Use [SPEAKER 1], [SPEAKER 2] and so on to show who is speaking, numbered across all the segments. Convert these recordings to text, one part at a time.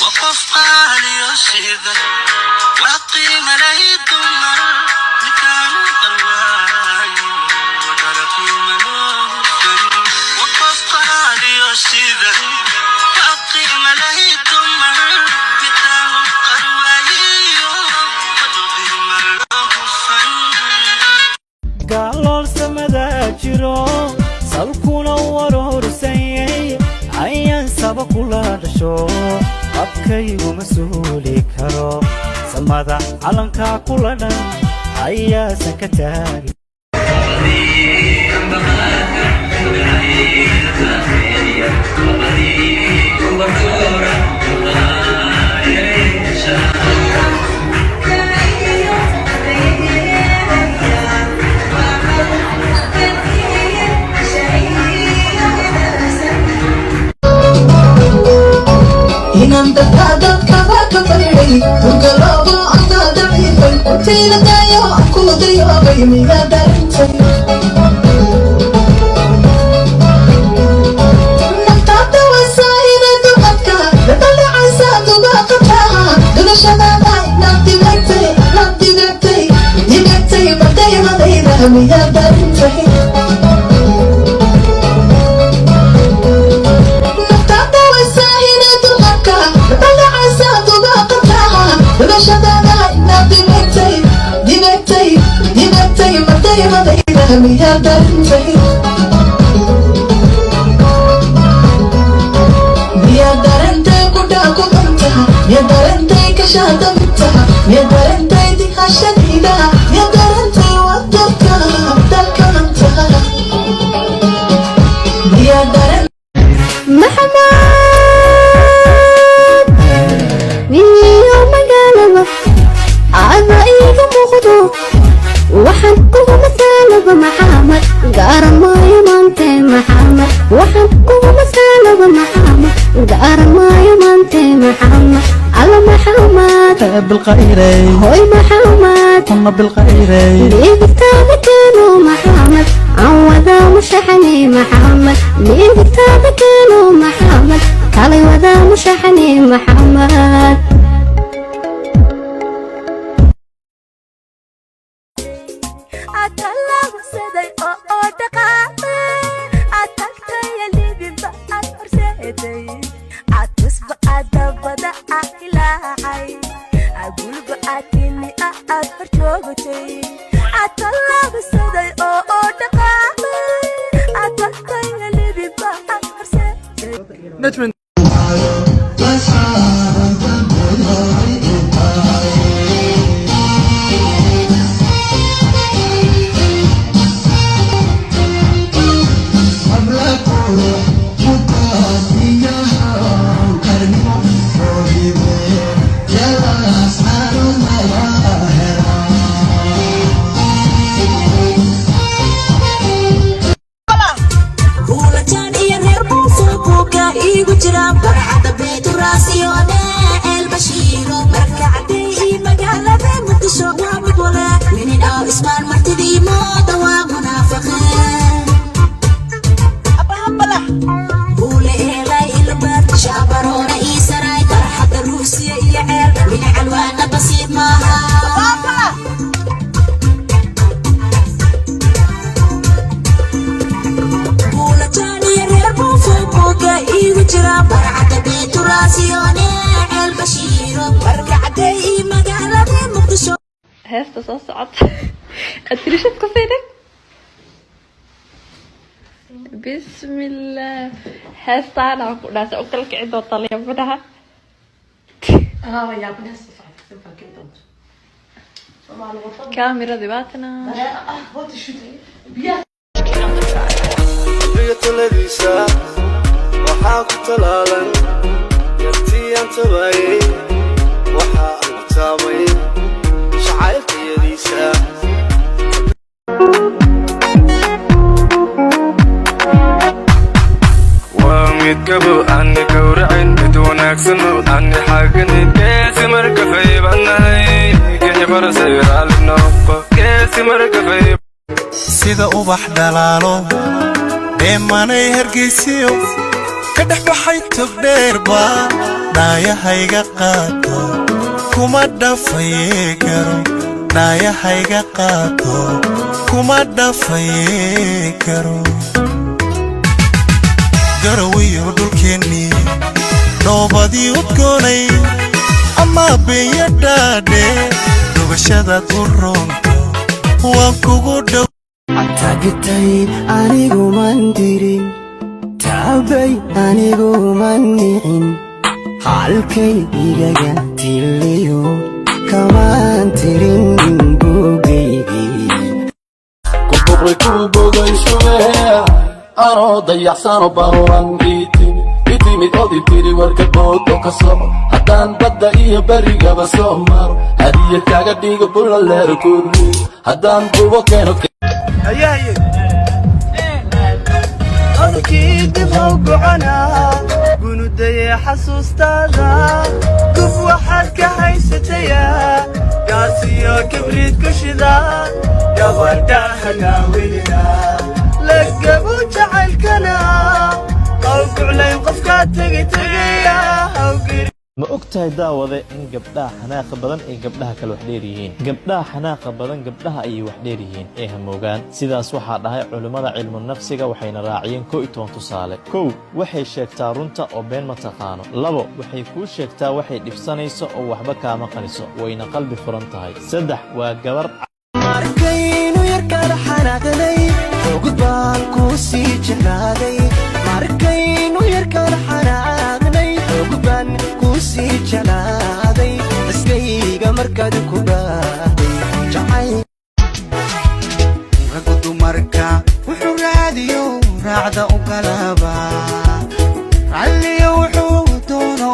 [SPEAKER 1] وقف علي الشذا وقيم ليكم مكان الواي وتركي منوفا وقف علي الشذا وقيم ليكم مكان الواي وتركي منوفا
[SPEAKER 2] قالوا السمدا جرو سلكونا ورورسي أيان سبقولا دشو أبكيو مسؤولي كرو سمدا علنكا كلنا أيا سكتاي
[SPEAKER 3] إنك هذا كفاك فريدي وقلبه أنت دبيبي وفينا دايو أكو دايو بيمي لا دارنتي نفتاد وسائر دمتك لطلع عساد وباقتها دون شبابا نبدي بكتي بدي مدينة ميا دارنتي ميا دارنتي ميا دارنتي كودا كوبنتها ميا دارنتي كشادمتها ميا دارنتي دي خشديدا ميا دارنتي ودركا دكانتها ميا دارنتي
[SPEAKER 4] محمد ميو مقالبة عذايق مخدو وحنكو مسالب محمد قارن ما يمانتي محمد وحنكو مسالب محمد قارن ما يمانتي محمد على محمد
[SPEAKER 2] بالقيري
[SPEAKER 4] هوي محمد
[SPEAKER 2] كنا بالقيري
[SPEAKER 4] ليه كتابك كانوا محمد عوضا مشحني محمد ليه كتابك كانوا محمد كالي وذا مشحني محمد
[SPEAKER 5] نجم
[SPEAKER 6] هسه صعد التريشة كفينك بسم الله هسه أنا ناس أكلك عند الطلية منها
[SPEAKER 7] يا ابني هسه صعد
[SPEAKER 6] كاميرا ذباتنا
[SPEAKER 1] بيتلديسا waxaa ku talaalan yartii aan tabayay waxaa aan ku taamay shacaylkayadiisa waa mid gabo aanni gowracin mid wanaagsano aanni xaaganin geesi marka qaybanahay kenya barasay raali noqo geesi marka qayb
[SPEAKER 8] sida ubax dhalaalo beemanay hargeysiyo
[SPEAKER 5] kadhex baxay tog dheerba dhaayahayga qaato kuma dhafaye karo dhaayahayga qaato kuma dhafaye karo garawiyo dhulkeennii noobadii udgoonay ama beenya dhaadhe dhugashadaad u roonto waan kugu dhow
[SPEAKER 2] tagtay anigu mandirin taabay anigu manicin halkay igaga tiliyo kamaan tirin buugaygii
[SPEAKER 7] kubuqri ku bogaysuwe anoo dayaxsano bahoran itimid odi tiri warka boodo ka soco haddaan badda iyo berigaba soo maro hadiya kaga dhigo bulla leer kurmi haddaan bubo keeno
[SPEAKER 2] ayaye adkii dib u gocanaa gunudaya xasuustaada guf waxaad ka haysatayaa gaasiyo kibriid ku shida gabadhahana welina lagabu jacaylkana qawguclayn qofkaa tegaya
[SPEAKER 8] ma ogtahay daawade in gabdhaha xanaaqa badan ay gabdhaha kale wax dheer yihiin gabdhaha xanaaqa badan gabdhaha ayay wax dheer yihiin ee hamoogaan sidaas waxaa dhahay culimmada cilmu nafsiga waxayna raaciyeen 11 tusaale 1 waxay sheegtaa runta oo been ma taqaano 2 waxay kuu sheegtaa waxay dhibsanayso oo waxba kaama qaniso wayna qalbi furan tahay 3 waa gabar
[SPEAKER 2] markaynu yarkaan xanaaqnay gudbaan ku sii jeclaaday markaynu yarkaan xanaaqnay gudbaan ku sii jeclaaday iskayga markaad ku baaday jacay raggu dumarka wuxuu raadiyo raacda u galaba ralliyo wuxuu doono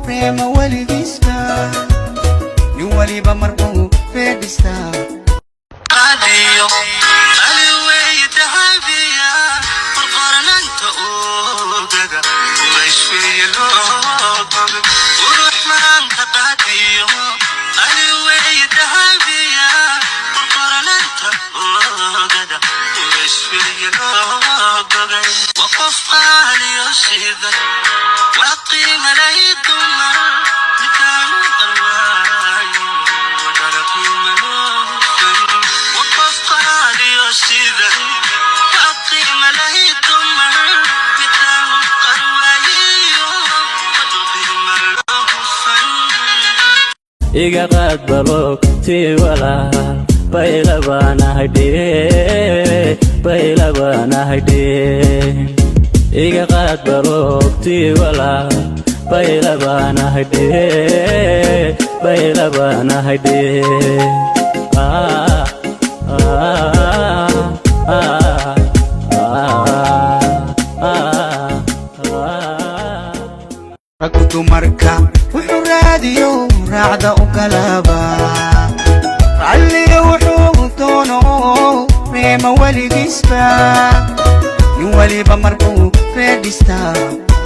[SPEAKER 2] reema weligiisba nin waliba markuu fedhistaa
[SPEAKER 9] iga qaad balogtii walaal baylabaanahaydhe iga qaad balogtii walaal baylabaanahaydhe
[SPEAKER 2] raggu dumarka wuxuu raadiyo raacda u galaba ralliyo wuxuu doono reema weligiisba nin waliba markuu fedhistaa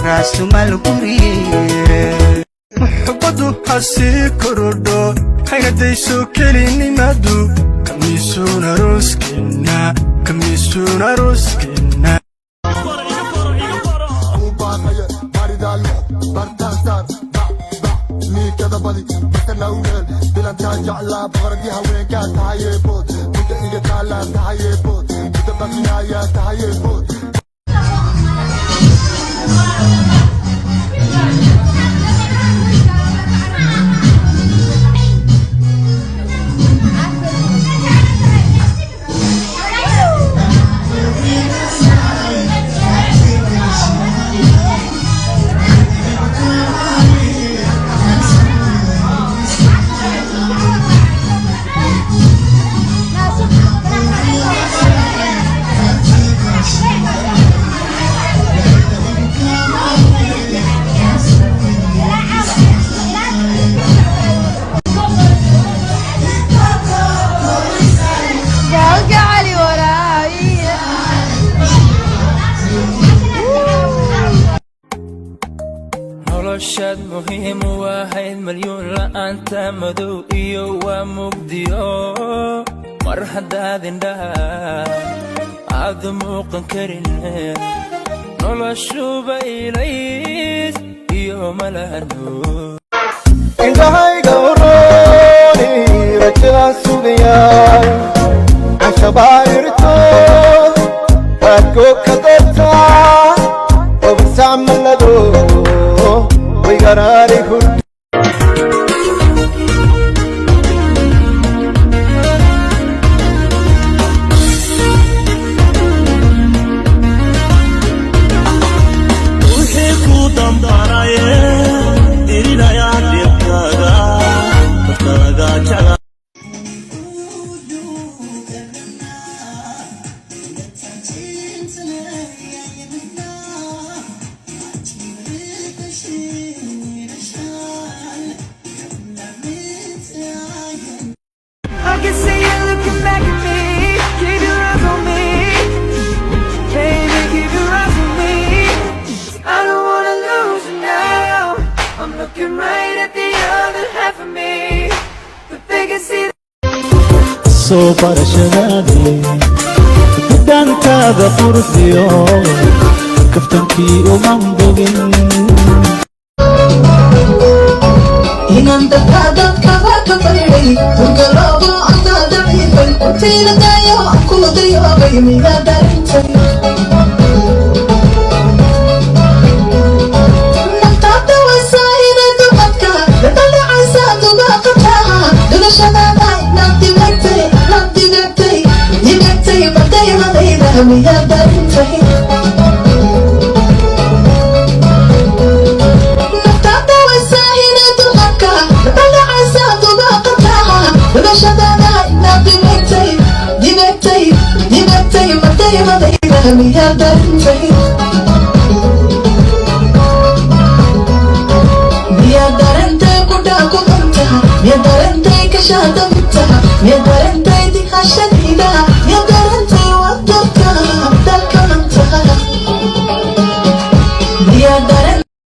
[SPEAKER 2] raasumal guriye
[SPEAKER 5] muxubbadu ha sii korodho hayna dayso kelinimadu kamiisuun arooskeena
[SPEAKER 10] جعلا بغردي هوين كان تهيي بود بدا إيجا تعلا تهيي بود بدا بقنايا تهيي بود
[SPEAKER 11] noloshaad muhiim u ahayd malyuun la'aanta madow iyo waa mugdiyo mar haddaad indhaha aad muuqan karin noloshuba ilays iyo malahano
[SPEAKER 5] indhahayga urooni rajadaan sugayaay cashabaayirto raadkoo ka dartaa obsacmalado wigaraari hurd
[SPEAKER 3] I can see you looking back at me. Keep your eyes on me, baby. Keep your eyes on me. I don't wanna lose you now. I'm looking right at the other half of me, but they can see.
[SPEAKER 9] soo barashadaade gudaankaada qurxiyo kaftankii uman bogin
[SPEAKER 3] inaan dadkaadadkaba ka baydhay urgaloobo anaa daciifay intayna daayo aan ku dayoobay miyaa darintay naftaada waysaa inay dumadka dadaldhacaysaa dubaaqataha dulashadaada inaad digagtay madaymadayda miyaa darintay miyaa darintay miyaa darantay qudhaa ku bantaha miyaa darantay kashaada mutaha miyaa darantay dihashada